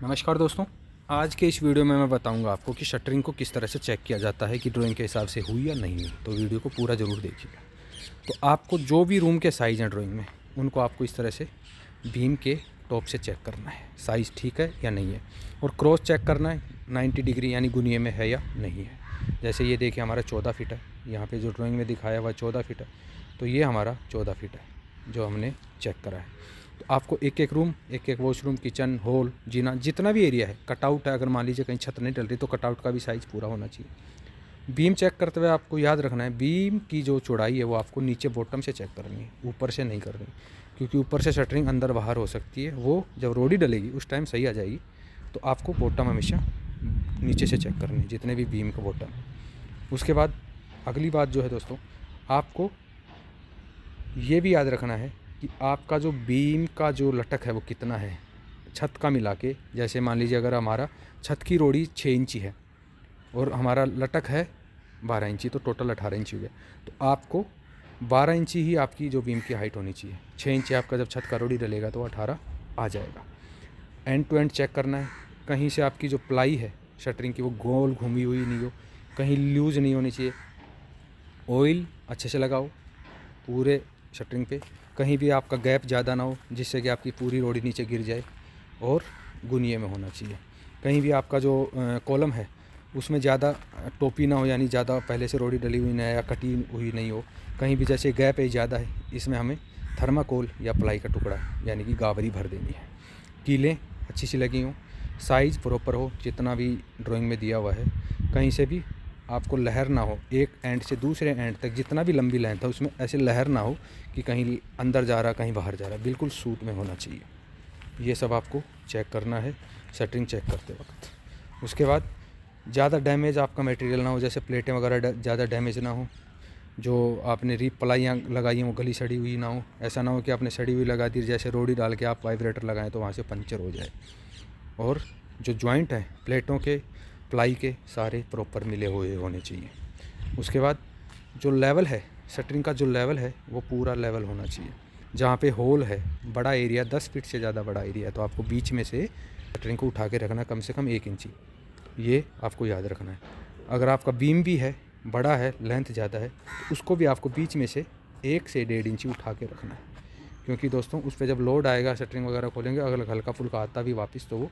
नमस्कार दोस्तों। आज के इस वीडियो में मैं बताऊंगा आपको कि शटरिंग को किस तरह से चेक किया जाता है कि ड्राइंग के हिसाब से हुई या नहीं हुई। तो वीडियो को पूरा ज़रूर देखिएगा। तो आपको जो भी रूम के साइज़ हैं ड्राइंग में, उनको आपको इस तरह से बीम के टॉप से चेक करना है, साइज़ ठीक है या नहीं है। और क्रॉस चेक करना है 90 डिग्री यानी गुनिये में है या नहीं है। जैसे ये देखिए हमारा 14 फीट है, यहाँ पर जो ड्राइंग में दिखाया हुआ 14 फीट है, तो ये हमारा 14 फीट है जो हमने चेक करा है। तो आपको एक एक रूम, एक एक वॉशरूम, किचन, हॉल, जीना, जितना भी एरिया है, कटआउट है, अगर मान लीजिए कहीं छत नहीं डल रही तो कटआउट का भी साइज़ पूरा होना चाहिए। बीम चेक करते हुए आपको याद रखना है, बीम की जो चौड़ाई है वो आपको नीचे बॉटम से चेक करनी है, ऊपर से नहीं करनी, क्योंकि ऊपर से शटरिंग अंदर बाहर हो सकती है। वो जब रोडी डलेगी उस टाइम सही आ जाएगी। तो आपको बॉटम हमेशा नीचे से चेक करनी है, जितने भी बीम का बॉटम। उसके बाद अगली बात जो है दोस्तों, आपको ये भी याद रखना है कि आपका जो बीम का जो लटक है वो कितना है छत का मिला के। जैसे मान लीजिए अगर हमारा छत की रोड़ी 6 इंची है और हमारा लटक है 12 इंची, तो टोटल 18 इंची हो गया। तो आपको 12 इंची ही आपकी जो बीम की हाइट होनी चाहिए। 6 इंची आपका जब छत का रोड़ी डलेगा तो 18 आ जाएगा। एंड टू एंड चेक करना है, कहीं से आपकी जो प्लाई है शटरिंग की वो गोल घूमी हुई नहीं हो, कहीं लूज़ नहीं होनी चाहिए। ऑयल अच्छे से लगाओ पूरे शटरिंग पे, कहीं भी आपका गैप ज़्यादा ना हो जिससे कि आपकी पूरी रोड़ी नीचे गिर जाए, और गुनिये में होना चाहिए। कहीं भी आपका जो कॉलम है उसमें ज़्यादा टोपी ना हो, यानी ज़्यादा पहले से रोड़ी डली हुई ना या कटी हुई नहीं हो। कहीं भी जैसे गैप है ज़्यादा है, इसमें हमें थर्माकोल या प्लाई का टुकड़ा यानी कि गावरी भर देनी है। कीलें अच्छी सी लगी हों, साइज़ प्रॉपर हो जितना भी ड्राइंग में दिया हुआ है, कहीं से भी आपको लहर ना हो, एक एंड से दूसरे एंड तक जितना भी लंबी लेंथ है उसमें ऐसे लहर ना हो कि कहीं अंदर जा रहा कहीं बाहर जा रहा, बिल्कुल सूट में होना चाहिए। ये सब आपको चेक करना है शटरिंग चेक करते वक्त। उसके बाद ज़्यादा डैमेज आपका मटेरियल ना हो, जैसे प्लेटें वगैरह ज़्यादा डैमेज ना हो, जो आपने रीप प्लाइयाँ लगाई हैं वो गली सड़ी हुई ना हो। ऐसा ना हो कि आपने सड़ी हुई लगा दी, जैसे रोडी डाल के आप वाइब्रेटर लगाएं तो वहाँ से पंचर हो जाए। और जो जॉइंट हैं प्लेटों के, प्लाई के, सारे प्रॉपर मिले हुए होने चाहिए। उसके बाद जो लेवल है शटरिंग का, जो लेवल है वो पूरा लेवल होना चाहिए। जहाँ पे होल है, बड़ा एरिया, 10 फीट से ज़्यादा बड़ा एरिया है, तो आपको बीच में से शटरिंग को उठा के रखना कम से कम 1 इंची। ये आपको याद रखना है। अगर आपका बीम भी है, बड़ा है, लेंथ ज़्यादा है, तो उसको भी आपको बीच में से 1 से 1.5 इंची उठा के रखना है। क्योंकि दोस्तों उस पर जब लोड आएगा, शटरिंग वगैरह खोलेंगे, अगर हल्का फुल्का आता भी वापस, तो वो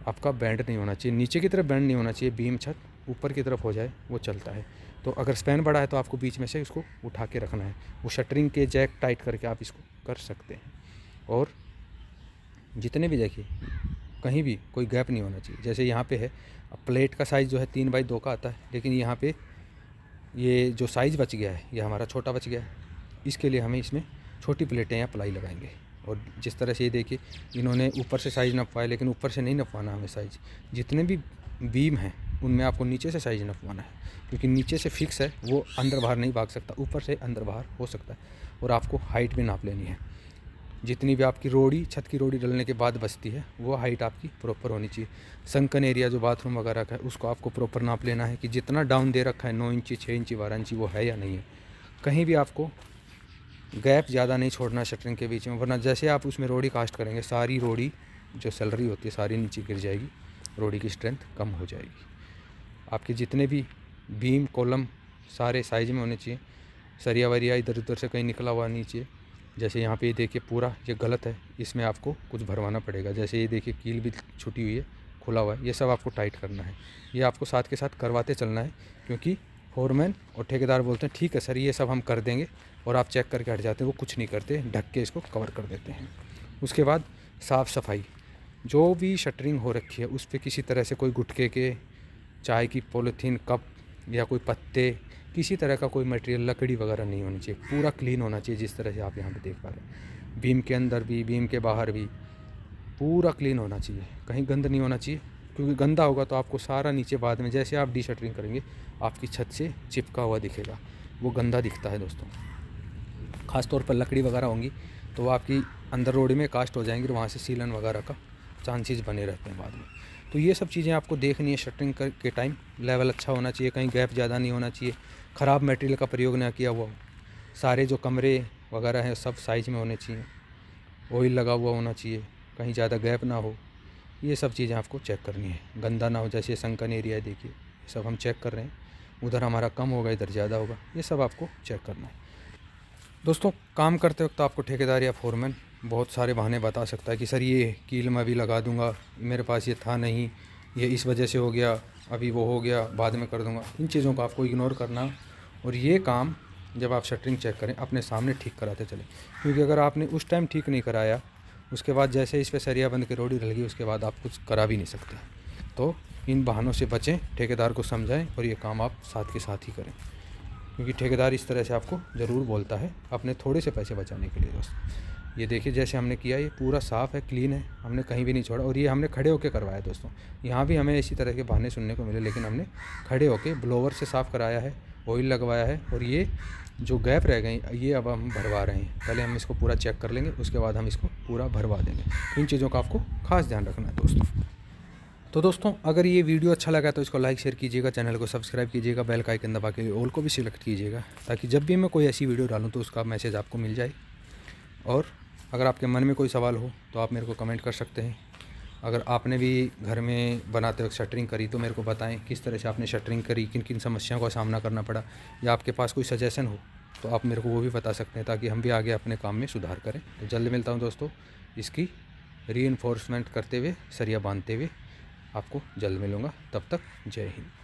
आपका बैंड नहीं होना चाहिए, नीचे की तरफ बैंड नहीं होना चाहिए, बीम छत ऊपर की तरफ हो जाए वो चलता है। तो अगर स्पैन बड़ा है तो आपको बीच में से इसको उठा के रखना है। वो शटरिंग के जैक टाइट करके आप इसको कर सकते हैं। और जितने भी देखिए कहीं भी कोई गैप नहीं होना चाहिए। जैसे यहाँ पे है, अब प्लेट का साइज़ जो है 3x2 का आता है, लेकिन यहाँ पे ये जो साइज़ बच गया है ये हमारा छोटा बच गया है। इसके लिए हमें इसमें छोटी प्लेटें या प्लाई लगाएंगे। और जिस तरह से ये देखिए इन्होंने ऊपर से साइज़ नपवाया, लेकिन ऊपर से नहीं नपवाना हमें साइज़। जितने भी बीम हैं उनमें आपको नीचे से साइज़ नपवाना है, क्योंकि नीचे से फिक्स है, वो अंदर बाहर नहीं भाग सकता, ऊपर से अंदर बाहर हो सकता है। और आपको हाइट भी नाप लेनी है। जितनी भी आपकी रोड़ी, छत की रोड़ी डलने के बाद बचती है, वो हाइट आपकी प्रॉपर होनी चाहिए। संकन एरिया जो बाथरूम वगैरह का है उसको आपको प्रॉपर नाप लेना है कि जितना डाउन दे रखा है 9 इंची, 6 इंची, 12 इंची, वो है या नहीं है। कहीं भी आपको गैप ज़्यादा नहीं छोड़ना शटरिंग के बीच में, वरना जैसे आप उसमें रोड़ी कास्ट करेंगे सारी रोड़ी जो सैलरी होती है सारी नीचे गिर जाएगी, रोड़ी की स्ट्रेंथ कम हो जाएगी। आपके जितने भी बीम, कॉलम सारे साइज में होने चाहिए। सरिया वरिया इधर उधर से कहीं निकला हुआ नहीं चाहिए। जैसे यहाँ पे ये देखिए पूरा ये गलत है, इसमें आपको कुछ भरवाना पड़ेगा। जैसे ये देखिए कील भी छुटी हुई है, खुला हुआ है, ये सब आपको टाइट करना है। ये आपको साथ के साथ करवाते चलना है, क्योंकि फोरमैन और ठेकेदार बोलते हैं ठीक है सर ये सब हम कर देंगे, और आप चेक करके हट जाते हैं। वो कुछ नहीं करते, ढक के इसको कवर कर देते हैं। उसके बाद साफ़ सफाई, जो भी शटरिंग हो रखी है उस पर किसी तरह से कोई गुटके के, चाय की पॉलीथीन, कप या कोई पत्ते, किसी तरह का कोई मटेरियल, लकड़ी वगैरह नहीं होनी चाहिए। पूरा क्लीन होना चाहिए, जिस तरह से आप यहाँ पे देख पा रहे हैं। बीम के अंदर भी, बीम के बाहर भी पूरा क्लीन होना चाहिए, कहीं गंद नहीं होना चाहिए। क्योंकि गंदा होगा तो आपको सारा नीचे बाद में जैसे आप डी शटरिंग करेंगे आपकी छत से चिपका हुआ दिखेगा, वो गंदा दिखता है दोस्तों। ख़ास तौर पर लकड़ी वगैरह होंगी तो वो आपकी अंदर रोड में कास्ट हो जाएंगी, और वहाँ से सीलन वगैरह का चांसेस बने रहते हैं बाद में। तो ये सब चीज़ें आपको देखनी है शटरिंग के टाइम। लेवल अच्छा होना चाहिए, कहीं गैप ज़्यादा नहीं होना चाहिए, ख़राब मटेरियल का प्रयोग ना किया हुआ हो, सारे जो कमरे वगैरह हैं सब साइज़ में होने चाहिए, ऑयल लगा हुआ होना चाहिए, कहीं ज़्यादा गैप ना हो, ये सब चीज़ें आपको चेक करनी है, गंदा ना हो। जैसे संकन एरिया है, देखिए ये सब हम चेक कर रहे हैं, उधर हमारा कम होगा, इधर ज़्यादा होगा, ये सब आपको चेक करना है। दोस्तों काम करते वक्त आपको ठेकेदार या फोरमैन बहुत सारे बहाने बता सकता है कि सर ये कील मैं अभी लगा दूंगा, मेरे पास ये था नहीं, ये इस वजह से हो गया, अभी वो हो गया, बाद में कर दूंगा। इन चीज़ों को आपको इग्नोर करना और ये काम जब आप शटरिंग चेक करें अपने सामने ठीक कराते चलें, क्योंकि अगर आपने उस टाइम ठीक नहीं कराया, उसके बाद जैसे इस पर सरिया बंद के रोड़ी डल गई, उसके बाद आप कुछ करा भी नहीं सकते। तो इन बहानों से बचें, ठेकेदार को समझाएं और ये काम आप साथ के साथ ही करें, क्योंकि ठेकेदार इस तरह से आपको ज़रूर बोलता है अपने थोड़े से पैसे बचाने के लिए। दोस्तों ये देखिए जैसे हमने किया, ये पूरा साफ़ है, क्लीन है, हमने कहीं भी नहीं छोड़ा, और ये हमने खड़े होकर करवाया। दोस्तों यहाँ भी हमें इसी तरह के बहाने सुनने को मिले, लेकिन हमने खड़े होकर ब्लोवर से साफ़ कराया है, ऑयल लगवाया है, और ये जो गैप रह गई ये अब हम भरवा रहे हैं। पहले हम इसको पूरा चेक कर लेंगे, उसके बाद हम इसको पूरा भरवा देंगे। इन चीज़ों का आपको खास ध्यान रखना है दोस्तों। तो दोस्तों अगर ये वीडियो अच्छा लगा तो इसको लाइक शेयर कीजिएगा, चैनल को सब्सक्राइब कीजिएगा, बेल का आइकन दबा के ऑल को भी सिलेक्ट कीजिएगा, ताकि जब भी मैं कोई ऐसी वीडियो डालूँ तो उसका मैसेज आपको मिल जाए। और अगर आपके मन में कोई सवाल हो तो आप मेरे को कमेंट कर सकते हैं। अगर आपने भी घर में बनाते वक्त शटरिंग करी तो मेरे को बताएं किस तरह से आपने शटरिंग करी, किन किन समस्याओं का सामना करना पड़ा, या आपके पास कोई सजेशन हो तो आप मेरे को वो भी बता सकते हैं, ताकि हम भी आगे अपने काम में सुधार करें। तो जल्द मिलता हूँ दोस्तों, इसकी रीइंफोर्समेंट करते हुए, सरिया बांधते हुए आपको जल्द मिलूँगा। तब तक जय हिंद।